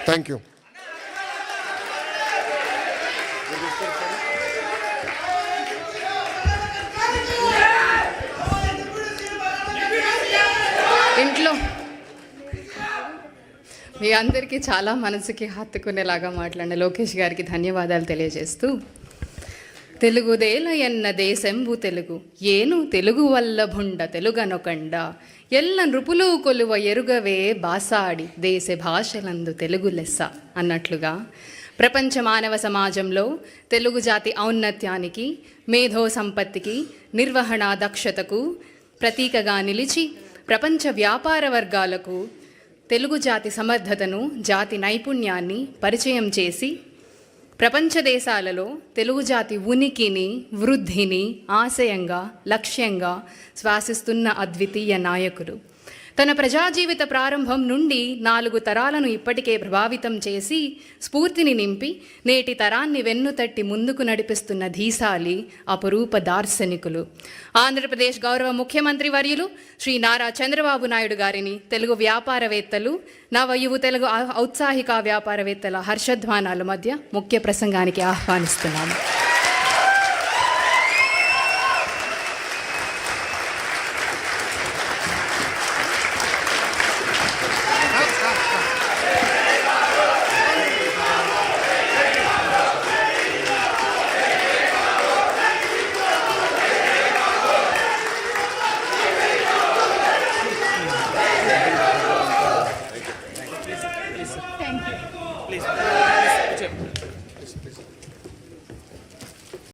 Thank you. ఇంట్లో మీ అందరికీ చాలా మనసుకి హత్తుకునేలాగా మాట్లాడిన లోకేష్ గారికి ధన్యవాదాలు తెలియజేస్తూ, తెలుగుదేల ఎన్న దేశంబు తెలుగు ఏను తెలుగు వల్ల భుండ తెలుగనొకండ ఎల్ల నృపులు కొలువ ఎరుగవే బాసాడి దేశ భాషలందు తెలుగు లెస్స అన్నట్లుగా ప్రపంచ మానవ సమాజంలో తెలుగు జాతి ఔన్నత్యానికి, మేధో సంపత్తికి, నిర్వహణ దక్షతకు ప్రతీకగా నిలిచి ప్రపంచ వ్యాపార వర్గాలకు తెలుగు జాతి సమర్థతను, జాతి నైపుణ్యాన్ని పరిచయం చేసి ప్రపంచ దేశాలలో తెలుగు జాతి ఉనికిని, వృద్ధిని ఆశయంగా, లక్ష్యంగా శ్వాసిస్తున్న అద్వితీయ నాయకుడు. తన ప్రజాజీవిత ప్రారంభం నుండి 4 తరాలను ఇప్పటికే ప్రభావితం చేసి స్ఫూర్తిని నింపి నేటి తరాన్ని వెన్నుతట్టి ముందుకు నడిపిస్తున్న ధీశాలి అపురూప దార్శనికులు ఆంధ్రప్రదేశ్ గౌరవ ముఖ్యమంత్రి వర్యులు శ్రీ నారా చంద్రబాబు నాయుడు గారిని తెలుగు వ్యాపారవేత్తలు, నవయువ తెలుగు ఔత్సాహిక వ్యాపారవేత్తల హర్షధ్వానాల మధ్య ముఖ్య ప్రసంగానికి ఆహ్వానిస్తున్నాము.